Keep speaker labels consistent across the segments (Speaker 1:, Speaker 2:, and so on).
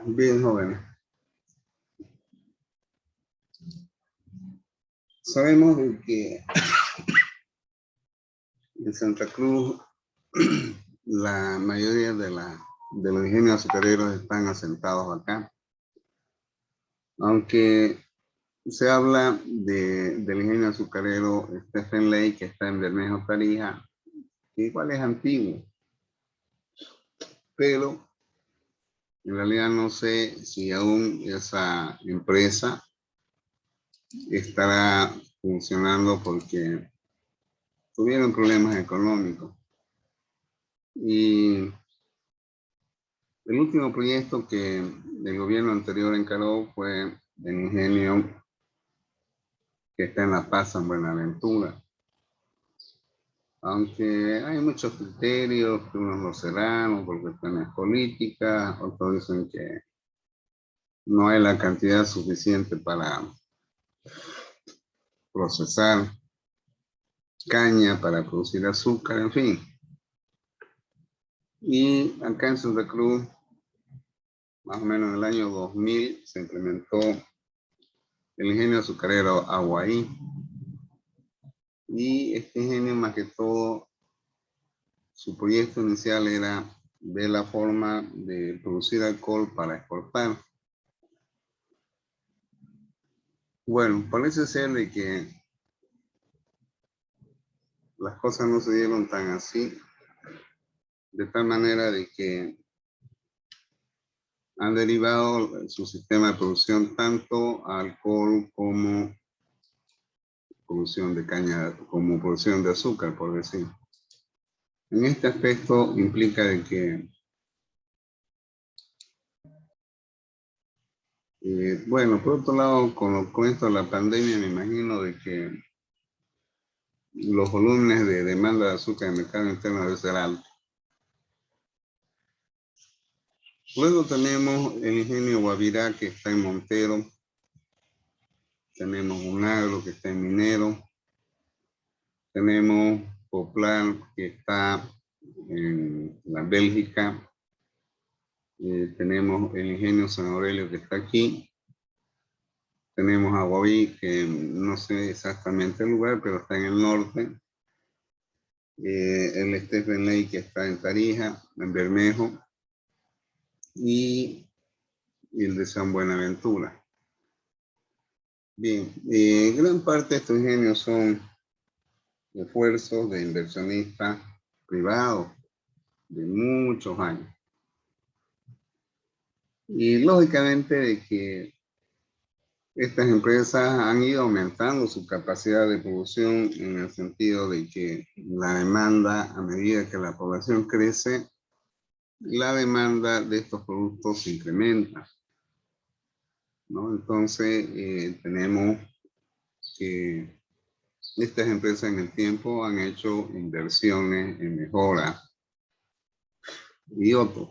Speaker 1: Bien, jóvenes. Sabemos de que en Santa Cruz la mayoría de los ingenios azucareros están asentados acá. Aunque se habla del ingenio azucarero Stephen Lake, que está en Bermejo, Tarija, que igual es antiguo. Pero en realidad no sé si aún esa empresa estará funcionando porque tuvieron problemas económicos. Y el último proyecto que el gobierno anterior encaró fue el ingenio que está en La Paz, en Buenaventura. Aunque hay muchos criterios, que unos lo serán por cuestiones políticas, otros dicen que no hay la cantidad suficiente para procesar caña, para producir azúcar, en fin. Y acá en Santa Cruz, más o menos en el año 2000, se implementó el ingenio azucarero Aguaí. Y este ingenio, más que todo, su proyecto inicial era ver la forma de producir alcohol para exportar. Bueno, parece ser de que las cosas no se dieron tan así, de tal manera de que han derivado su sistema de producción tanto a alcohol como producción de caña, como producción de azúcar, por decir. En este aspecto implica de que, bueno, por otro lado, con esto de la pandemia, me imagino de que los volúmenes de demanda de azúcar en el mercado interno deben ser altos. Luego tenemos el ingenio Guavirá, que está en Montero. Tenemos Unagro, que está en Minero. Tenemos Poplar, que está en la Bélgica. Tenemos el ingenio San Aurelio, que está aquí. Tenemos Aguaví, que no sé exactamente el lugar, pero está en el norte. El Stephen Lake, que está en Tarija, en Bermejo. Y el de San Buenaventura. Bien, gran parte de estos ingenios son esfuerzos de inversionistas privados de muchos años. Y lógicamente de que estas empresas han ido aumentando su capacidad de producción en el sentido de que la demanda, a medida que la población crece, la demanda de estos productos se incrementa, ¿no? Entonces, tenemos que estas empresas en el tiempo han hecho inversiones en mejora y otros.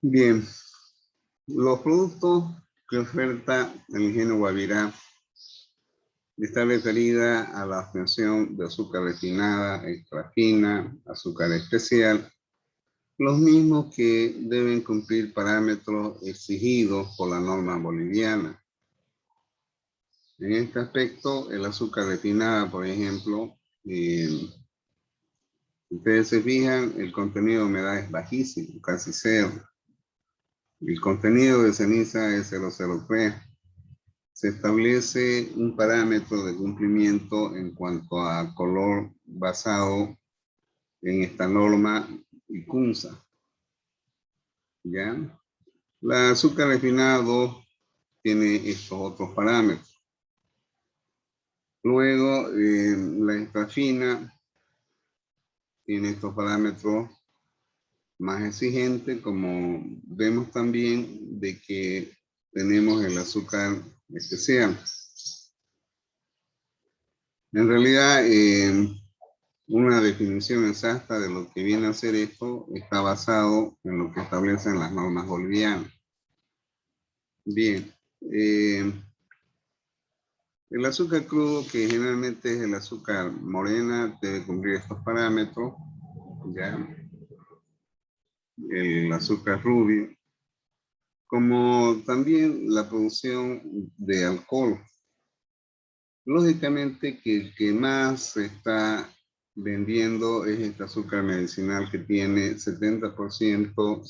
Speaker 1: Bien, los productos que oferta el ingenio Guavirá está referida a la obtención de azúcar refinada, extra fina, azúcar especial, los mismos que deben cumplir parámetros exigidos por la norma boliviana. En este aspecto, el azúcar refinada, por ejemplo, ustedes se fijan, el contenido de humedad es bajísimo, casi cero. El contenido de ceniza es 0,03. Se establece un parámetro de cumplimiento en cuanto a color basado en esta norma ICUNSA. ¿Ya? La azúcar refinado tiene estos otros parámetros. Luego, la extra fina tiene estos parámetros más exigentes, como vemos también de que tenemos el azúcar especial. En realidad, una definición exacta de lo que viene a ser esto está basado en lo que establecen las normas bolivianas. Bien, El azúcar crudo, que generalmente es el azúcar morena, debe cumplir estos parámetros. Ya. El azúcar rubio, como también la producción de alcohol. Lógicamente que el que más se está vendiendo es este azúcar medicinal que tiene 70%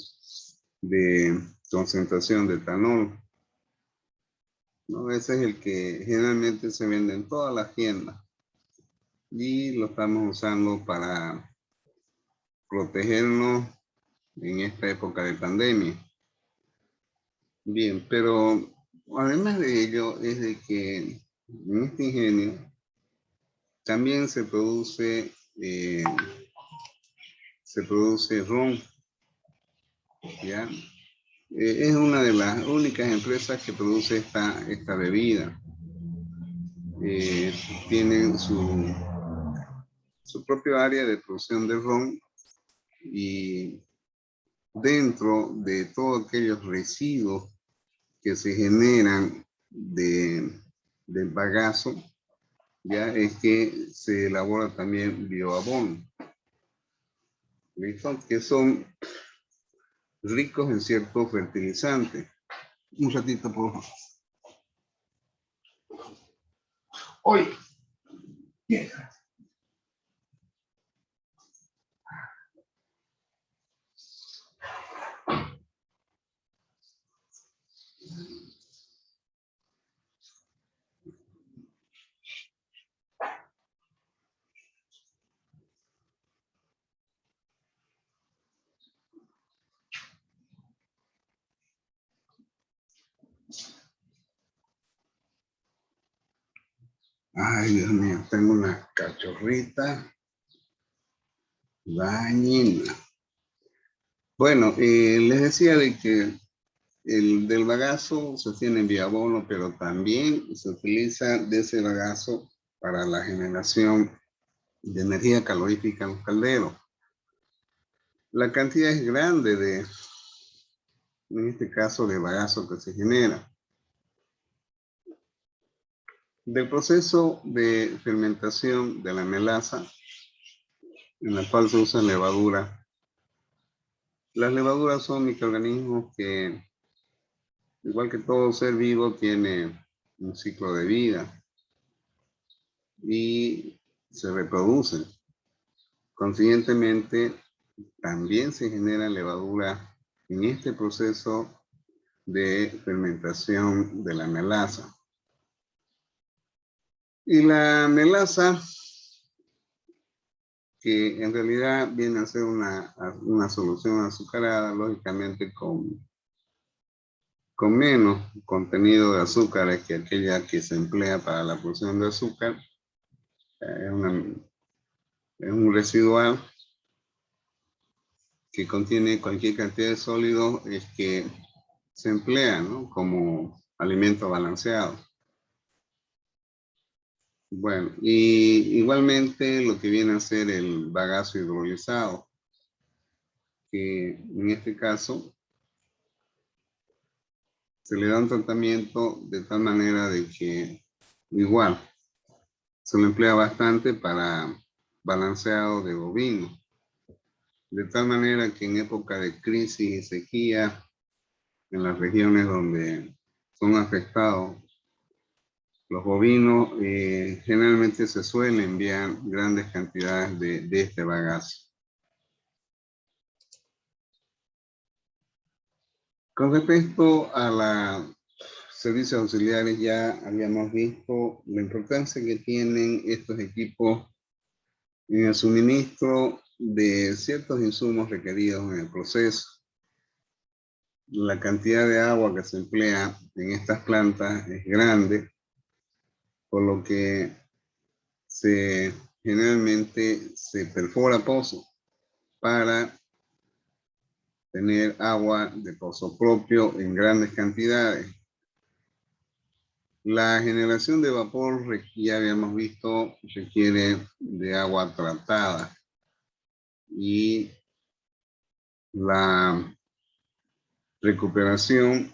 Speaker 1: de concentración de etanol, ¿no? Ese es el que generalmente se vende en todas las tiendas y lo estamos usando para protegernos en esta época de pandemia. Bien, pero además de ello es de que en este ingenio también se produce ron, ¿ya? Es una de las únicas empresas que produce esta bebida. Tienen su propio área de producción de ron y dentro de todos aquellos residuos que se generan del bagazo, ya es que se elabora también bioabono, ¿listo? Que son ricos en ciertos fertilizantes. Un ratito, por favor. Hoy. Ay, Dios mío, tengo una cachorrita dañina. Bueno, les decía de que el del bagazo se tiene en bioabono, pero también se utiliza de ese bagazo para la generación de energía calorífica en los calderos. La cantidad es grande en este caso, de bagazo que se genera. Del proceso de fermentación de la melaza, en la cual se usa levadura. Las levaduras son microorganismos que, igual que todo ser vivo, tiene un ciclo de vida y se reproducen. Consiguientemente, también se genera levadura en este proceso de fermentación de la melaza. Y la melaza, que en realidad viene a ser una solución azucarada, lógicamente con menos contenido de azúcares que aquella que se emplea para la producción de azúcar. Es un residual que contiene cualquier cantidad de sólidos, es que se emplea, ¿no?, como alimento balanceado. Bueno, y igualmente lo que viene a ser el bagazo hidrolizado, que en este caso se le da un tratamiento de tal manera de que igual se lo emplea bastante para balanceado de bovino, de tal manera que en época de crisis y sequía, en las regiones donde son afectados los bovinos, generalmente se suelen enviar grandes cantidades de este bagazo. Con respecto a los servicios auxiliares, ya habíamos visto la importancia que tienen estos equipos en el suministro de ciertos insumos requeridos en el proceso. La cantidad de agua que se emplea en estas plantas es grande, por lo que generalmente se perfora pozos para tener agua de pozo propio en grandes cantidades. La generación de vapor, ya habíamos visto, requiere de agua tratada y la recuperación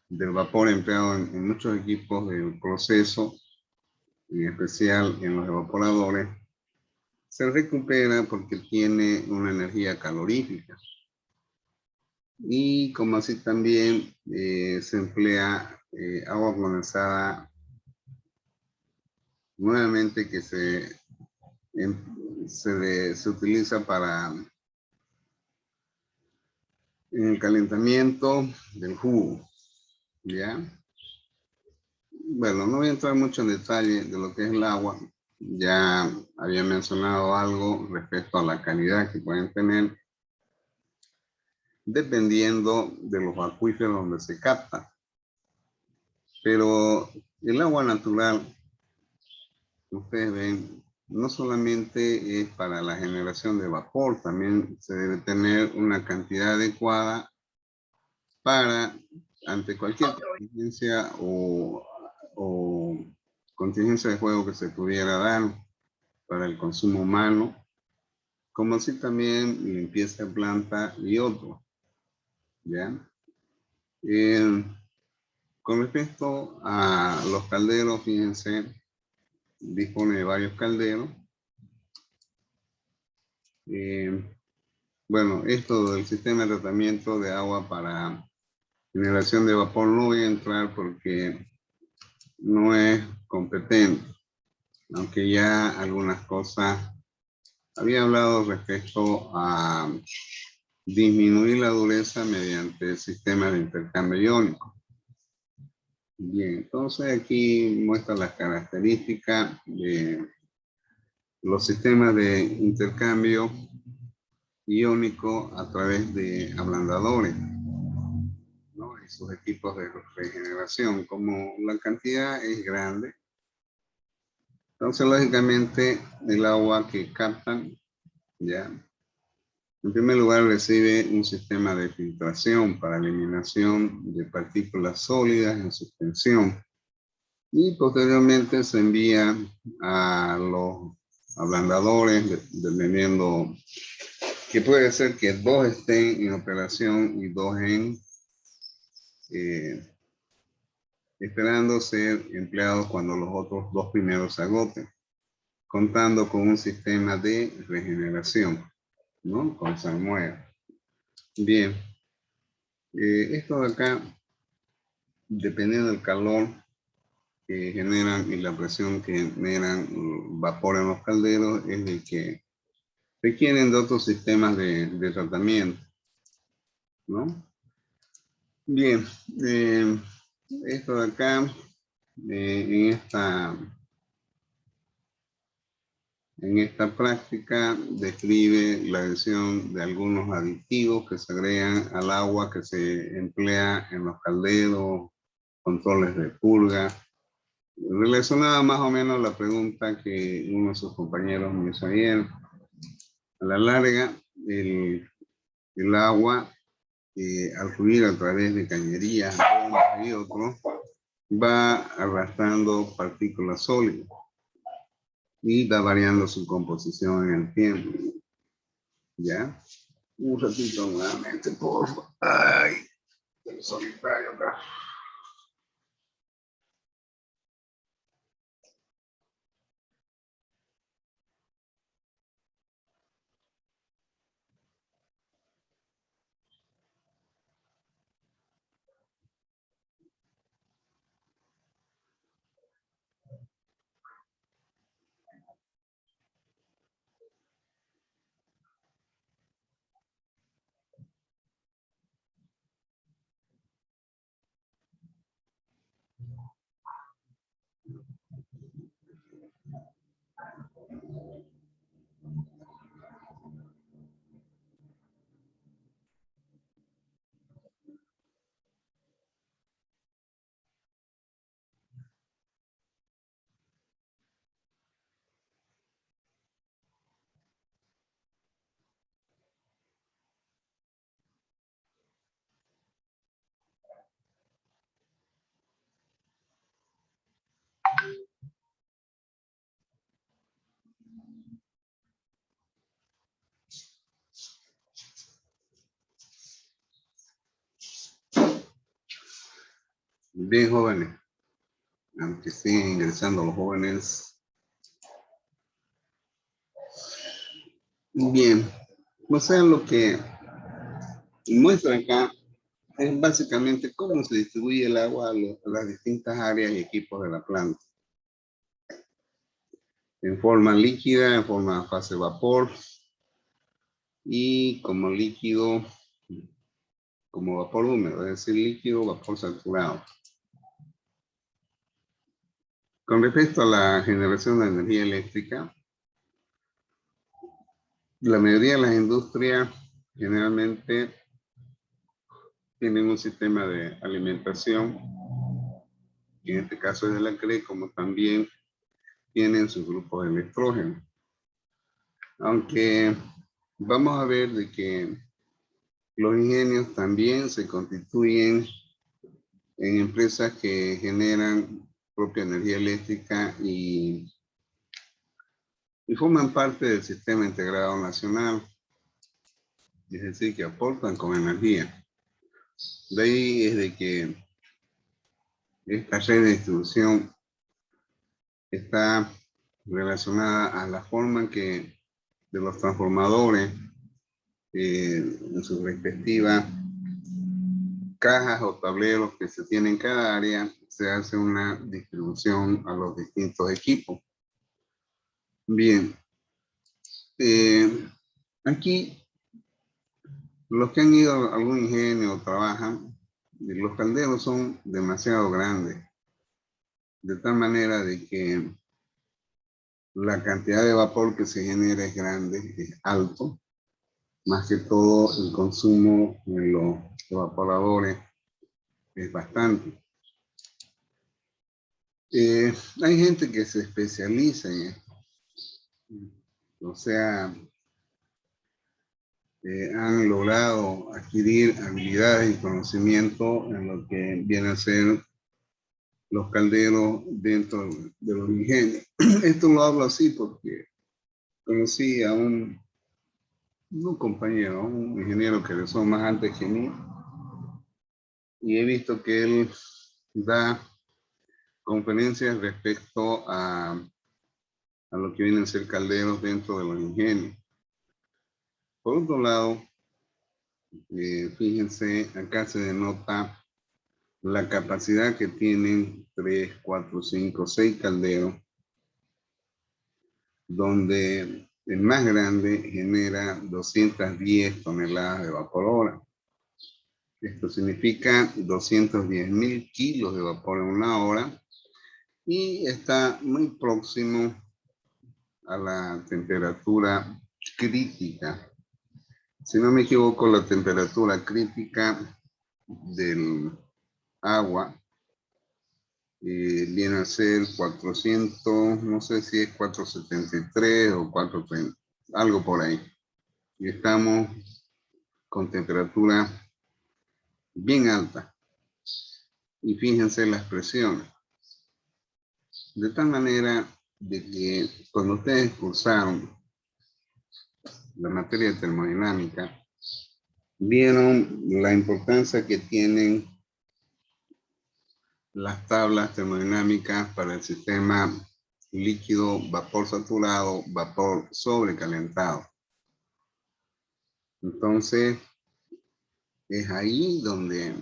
Speaker 1: del vapor empleado en muchos equipos del proceso en especial en los evaporadores, se recupera porque tiene una energía calorífica. Y como así también se emplea agua condensada nuevamente que se utiliza para el calentamiento del jugo, ¿ya? Bueno, no voy a entrar mucho en detalle de lo que es el agua. Ya había mencionado algo respecto a la calidad que pueden tener dependiendo de los acuíferos donde se capta. Pero el agua natural, ustedes ven, no solamente es para la generación de vapor, también se debe tener una cantidad adecuada para, ante cualquier contingencia o contingencia de juego que se pudiera dar para el consumo humano, como así también limpieza de planta y otro, ¿ya? Con respecto a los calderos, fíjense, dispone de varios calderos. Bueno, esto del sistema de tratamiento de agua para generación de vapor no voy a entrar porque no es competente, aunque ya algunas cosas había hablado respecto a disminuir la dureza mediante sistemas de intercambio iónico. Bien, entonces aquí muestra las características de los sistemas de intercambio iónico a través de ablandadores, ¿no? Y sus equipos de regeneración. Como la cantidad es grande, entonces lógicamente el agua que captan, ya, en primer lugar recibe un sistema de filtración para eliminación de partículas sólidas en suspensión y posteriormente se envía a los ablandadores, dependiendo que puede ser que dos estén en operación y dos esperando ser empleados cuando los otros dos primeros se agoten, contando con un sistema de regeneración, ¿no? Con salmuera. Bien, esto de acá, dependiendo del calor que generan y la presión que generan vapor en los calderos, es de que requieren de otros sistemas de tratamiento, ¿no? Bien, esto de acá, en esta práctica describe la adición de algunos aditivos que se agregan al agua que se emplea en los calderos, controles de purga. Relacionada más o menos a la pregunta que uno de sus compañeros me hizo ayer, a la larga, el agua, al fluir a través de cañerías, bombas y otros, va arrastrando partículas sólidas y va variando su composición en el tiempo. ¿Ya? Un ratito nuevamente, por favor. Ay, el solitario acá. Bien, jóvenes. aunque siguen ingresando los jóvenes. Bien, o sea, lo que muestra acá es básicamente cómo se distribuye el agua a las distintas áreas y equipos de la planta. En forma líquida, en forma de fase vapor y como líquido, como vapor húmedo, es decir, líquido, vapor saturado. Con respecto a la generación de energía eléctrica, la mayoría de las industrias generalmente tienen un sistema de alimentación, en este caso es de la CRE, como también tienen sus grupos de electrógeno. Aunque vamos a ver de que los ingenios también se constituyen en empresas que generan propia energía eléctrica y forman parte del sistema integrado nacional, es decir, que aportan con energía. De ahí es de que esta red de distribución está relacionada a la forma en que de los transformadores en sus respectivas cajas o tableros que se tienen en cada área, se hace una distribución a los distintos equipos. Bien, aquí los que han ido a algún ingenio o trabajan, los calderos son demasiado grandes, de tal manera de que la cantidad de vapor que se genera es grande, es alto, más que todo el consumo en los evaporadores es bastante. Hay gente que se especializa en esto, o sea, han logrado adquirir habilidades y conocimiento en lo que viene a ser los calderos dentro de los ingenios. Esto lo hablo así porque conocí a un compañero, un ingeniero que egresó más antes que mí, y he visto que él da conferencias respecto a lo que vienen a ser calderos dentro de los ingenios. Por otro lado, fíjense, acá se denota la capacidad que tienen 3, 4, 5, 6 calderos, donde el más grande genera 210 toneladas de vapor hora. Esto significa 210.000 kilos de vapor en una hora y está muy próximo a la temperatura crítica. Si no me equivoco, la temperatura crítica del agua viene a ser 400, no sé si es 473 o 430, algo por ahí. Y estamos con temperatura bien alta. Y fíjense las presiones. De tal manera de que cuando ustedes cursaron la materia de termodinámica, vieron la importancia que tienen las tablas termodinámicas para el sistema líquido, vapor saturado, vapor sobrecalentado. Entonces, es ahí donde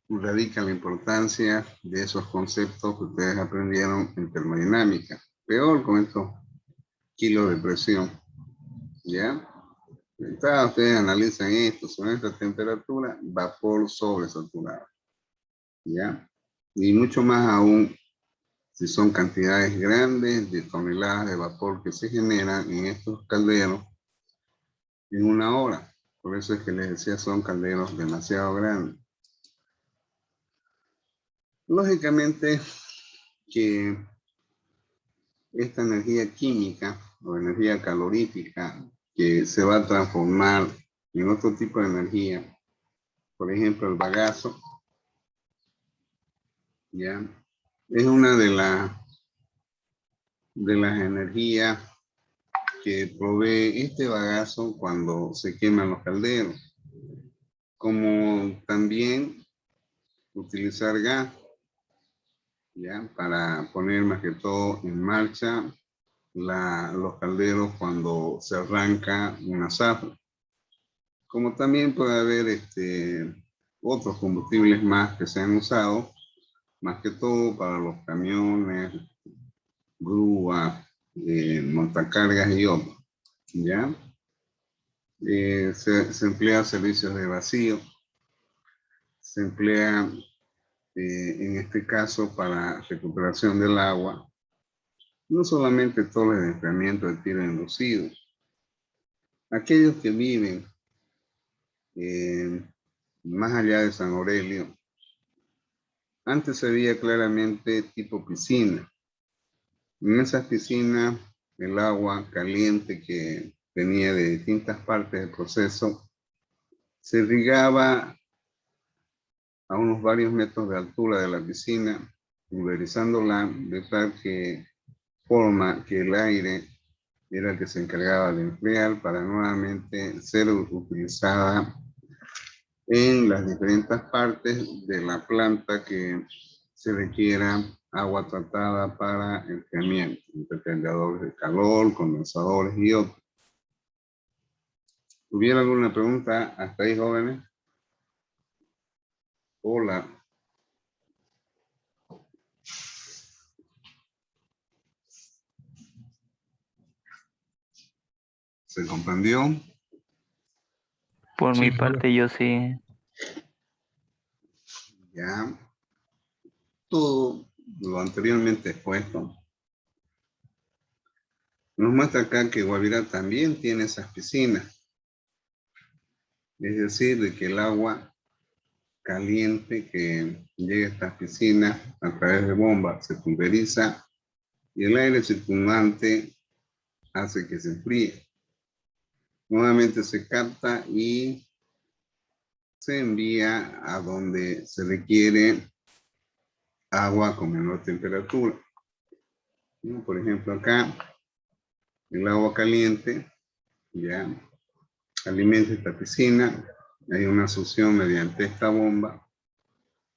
Speaker 1: radica la importancia de esos conceptos que ustedes aprendieron en termodinámica. Peor con estos kilos de presión, ¿ya? Entonces, ustedes analizan esto, son esta temperatura, vapor sobresaturado, ¿ya? Y mucho más aún si son cantidades grandes de toneladas de vapor que se generan en estos calderos en una hora. Por eso es que les decía, son calderos demasiado grandes. Lógicamente que esta energía química o energía calorífica que se va a transformar en otro tipo de energía, por ejemplo el bagazo, ¿ya? Es una de las energías que provee este bagazo cuando se queman los calderos, como también utilizar gas ¿ya? Para poner más que todo en marcha los calderos cuando se arranca una zafra. Como también puede haber otros combustibles más que se han usado, más que todo para los camiones, grúas, montacargas y otros, ¿ya? Se emplea servicios de vacío, se emplea en este caso para recuperación del agua, no solamente todo el enfriamiento del tiro inducido. Aquellos que viven más allá de San Aurelio, antes se veía claramente tipo piscina. En esas piscinas, el agua caliente que venía de distintas partes del proceso se irrigaba a unos varios metros de altura de la piscina, pulverizándola de tal forma que el aire era el que se encargaba de enfriar para nuevamente ser utilizada en las diferentes partes de la planta que se requiera agua tratada para enfriamiento, intercambiadores de calor, condensadores y otros. ¿Tuviera alguna pregunta hasta ahí, jóvenes? Hola. ¿Se comprendió?
Speaker 2: Por mi
Speaker 3: Sí,
Speaker 2: parte, yo sí.
Speaker 1: Ya. Todo lo anteriormente expuesto nos muestra acá que Guavirá también tiene esas piscinas. Es decir, de que el agua caliente que llega a estas piscinas a través de bombas se pulveriza y el aire circundante hace que se enfríe. Nuevamente se capta y se envía a donde se requiere agua con menor temperatura. Por ejemplo, acá el agua caliente ya alimenta esta piscina, hay una succión mediante esta bomba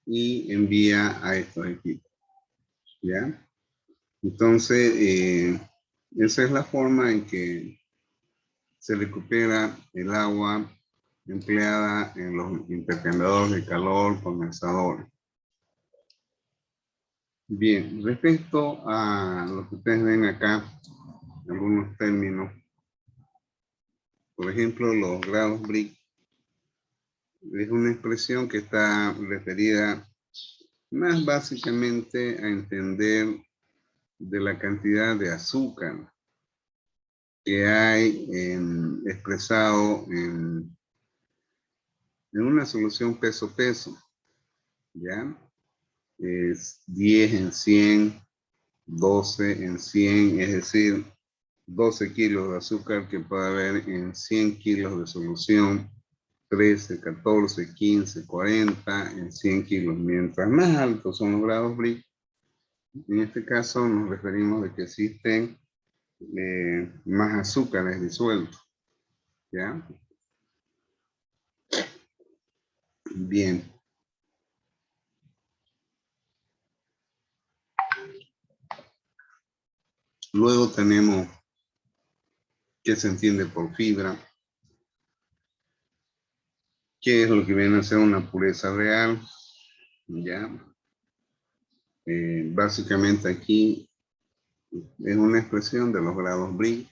Speaker 1: y envía a estos equipos. ¿Ya? Entonces, esa es la forma en que se recupera el agua empleada en los intercambiadores de calor, condensadores. Bien, respecto a lo que ustedes ven acá, algunos términos, por ejemplo, los grados Brix, es una expresión que está referida más básicamente a entender de la cantidad de azúcar que hay expresado en una solución peso-peso, ¿ya? Es 10 en 100, 12 en 100, es decir, 12 kilos de azúcar que puede haber en 100 kilos de solución, 13, 14, 15, 40 en 100 kilos. Mientras más altos son los grados Brix, en este caso nos referimos de que existen más azúcares disueltos, ¿ya? Bien. Luego tenemos qué se entiende por fibra, qué es lo que viene a ser una pureza real, ¿ya? Básicamente aquí es una expresión de los grados Brix,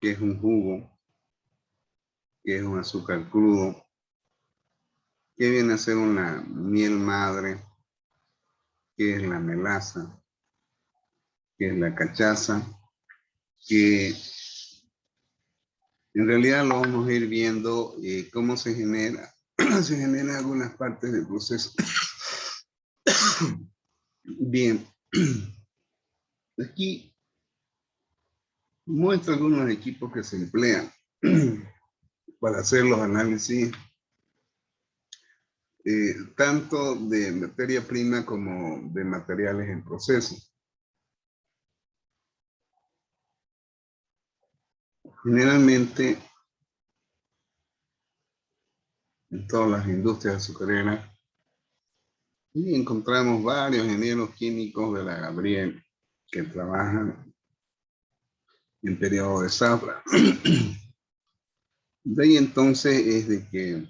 Speaker 1: que es un jugo, que es un azúcar crudo, que viene a ser una miel madre, que es la melaza, que es la cachaza, que en realidad lo vamos a ir viendo cómo se genera, se genera algunas partes del proceso. Bien, aquí muestra algunos equipos que se emplean para hacer los análisis tanto de materia prima como de materiales en proceso. Generalmente, en todas las industrias azucareras, Y encontramos varios ingenieros químicos de la Gabriel que trabajan en periodo de zafra. De ahí entonces es de que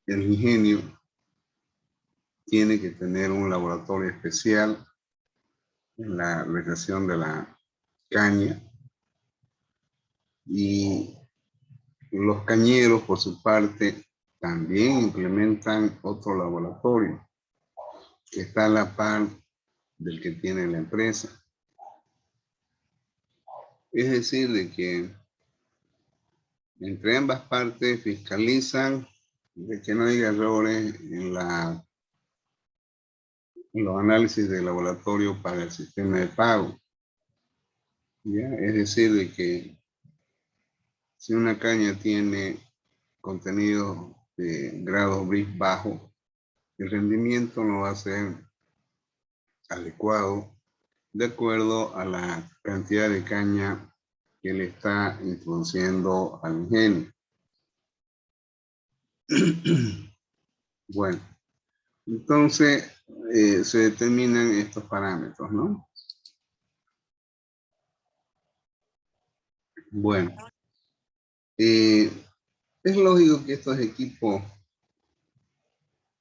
Speaker 1: el ingenio tiene que tener un laboratorio especial en la región de la caña, y los cañeros, por su parte, también implementan otro laboratorio que está a la par del que tiene la empresa. Es decir, de que entre ambas partes fiscalizan de que no haya errores en los análisis de laboratorio para el sistema de pago. ¿Ya? Es decir, de que si una caña tiene contenido de grado BRIC bajo, el rendimiento no va a ser adecuado de acuerdo a la cantidad de caña que le está introduciendo al ingenio. Bueno, entonces se determinan estos parámetros, ¿no? Bueno, es lógico que estos equipos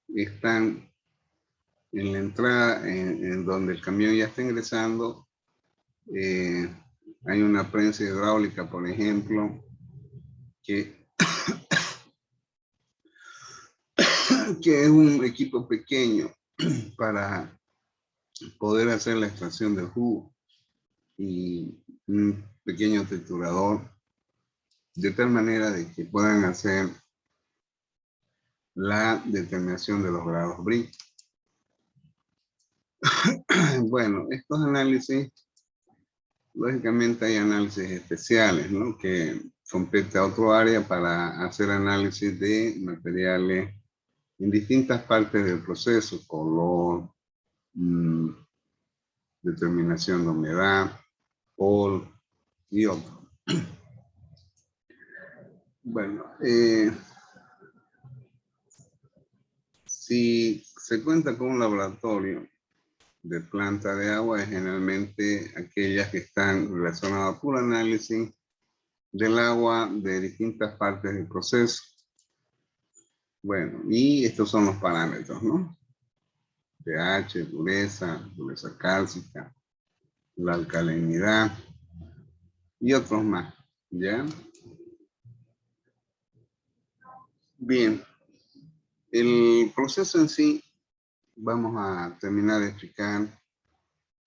Speaker 1: están en la entrada, en donde el camión ya está ingresando. Hay una prensa hidráulica, por ejemplo, que, que es un equipo pequeño para poder hacer la extracción del jugo, y un pequeño triturador, de tal manera de que puedan hacer la determinación de los grados BRIC. Bueno, estos análisis, lógicamente hay análisis especiales, ¿no? Que compete a otro área para hacer análisis de materiales en distintas partes del proceso: color, determinación de humedad, pol y otros. Bueno, si se cuenta con un laboratorio de planta de agua, es generalmente aquellas que están relacionadas con el análisis del agua de distintas partes del proceso. Bueno, y estos son los parámetros, ¿no? pH, dureza cálcica, la alcalinidad y otros más, ¿ya? Bien, el proceso en sí, vamos a terminar de explicar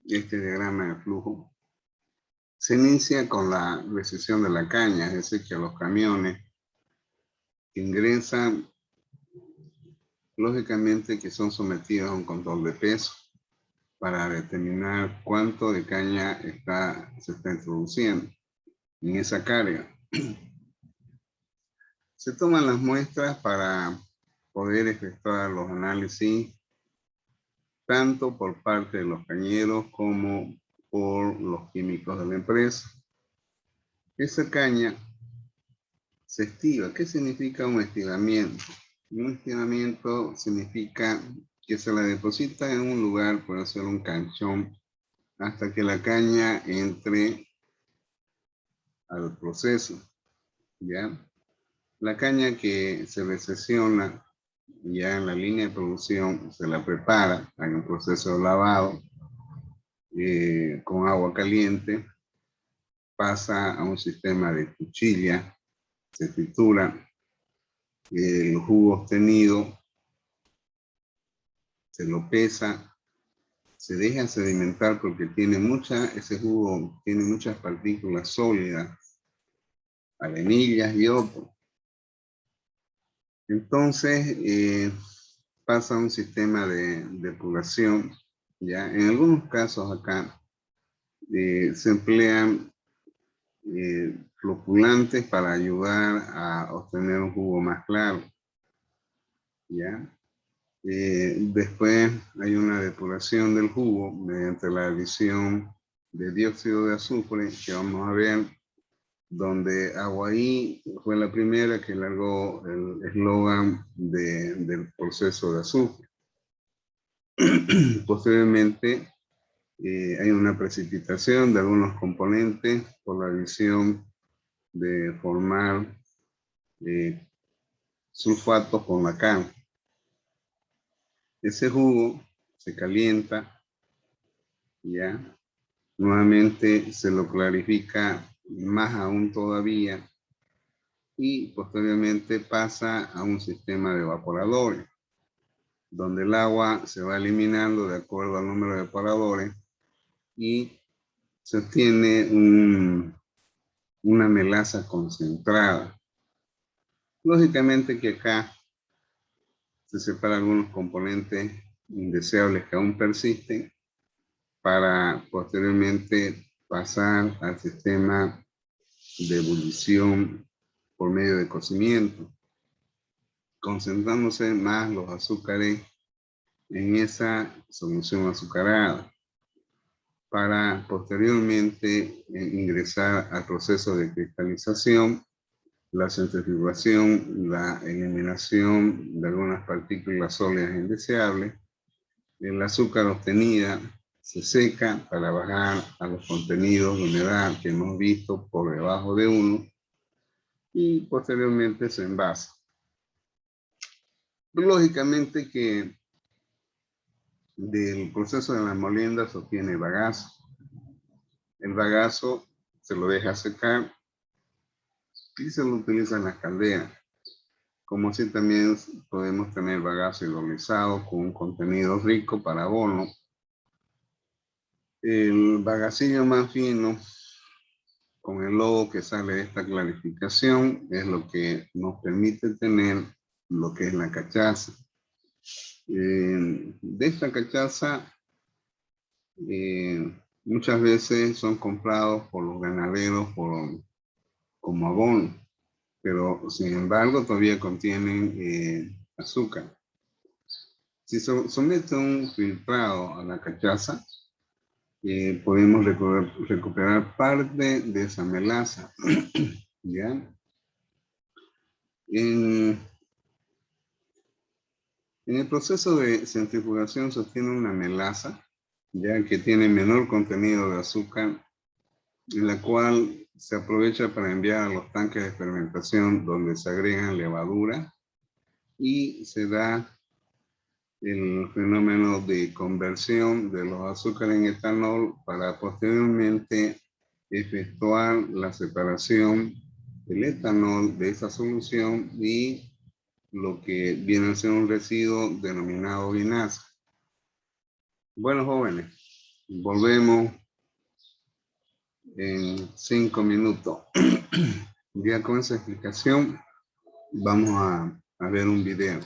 Speaker 1: este diagrama de flujo. Se inicia con la recesión de la caña, es decir, que los camiones que ingresan, lógicamente que son sometidos a un control de peso para determinar cuánto de caña se está introduciendo en esa carga. Se toman las muestras para poder efectuar los análisis tanto por parte de los cañeros como por los químicos de la empresa. Esa caña se estiva. ¿Qué significa un estivamiento? Un estivamiento significa que se la deposita en un lugar, puede ser un canchón, hasta que la caña entre al proceso, ¿ya? La caña que se recesiona ya en la línea de producción se la prepara, hay un proceso de lavado con agua caliente, pasa a un sistema de cuchilla, se tritura, el jugo obtenido se lo pesa, se deja sedimentar porque ese jugo tiene muchas partículas sólidas, arenillas y otros. Entonces pasa a un sistema de depuración. ¿Ya? En algunos casos acá se emplean floculantes para ayudar a obtener un jugo más claro. ¿Ya? Después hay una depuración del jugo mediante la adición de dióxido de azufre, que vamos a ver, donde Aguaí fue la primera que largó el eslogan del proceso de azufre. Posteriormente, hay una precipitación de algunos componentes por la adición de formar sulfatos con la cal. Ese jugo se calienta, ya, nuevamente se lo clarifica más aún todavía y posteriormente pasa a un sistema de evaporadores, donde el agua se va eliminando de acuerdo al número de evaporadores y se obtiene una melaza concentrada. Lógicamente que acá se separan algunos componentes indeseables que aún persisten para posteriormente pasar al sistema de ebullición por medio de cocimiento, concentrándose más los azúcares en esa solución azucarada para posteriormente ingresar al proceso de cristalización, la centrifugación, la eliminación de algunas partículas sólidas indeseables. El azúcar obtenida se seca para bajar a los contenidos de humedad que hemos visto por debajo de 1 y posteriormente se envasa. Lógicamente que del proceso de la molienda se obtiene bagazo. El bagazo se lo deja secar y se lo utiliza en la caldera. Como así también podemos tener bagazo hidrolizado con un contenido rico para abono. El bagacillo más fino con el logo que sale de esta clarificación es lo que nos permite tener lo que es la cachaza. De esta cachaza muchas veces son comprados por los ganaderos como abono, pero sin embargo todavía contienen azúcar. Si se somete un filtrado a la cachaza, podemos recuperar parte de esa melaza. ¿Ya? En el proceso de centrifugación se obtiene una melaza, ya que tiene menor contenido de azúcar, en la cual se aprovecha para enviar a los tanques de fermentación donde se agregan levadura y se da el fenómeno de conversión de los azúcares en etanol para posteriormente efectuar la separación del etanol de esa solución y lo que viene a ser un residuo denominado vinaza. Bueno, jóvenes, volvemos en 5 minutos. Ya con esa explicación vamos a ver un video.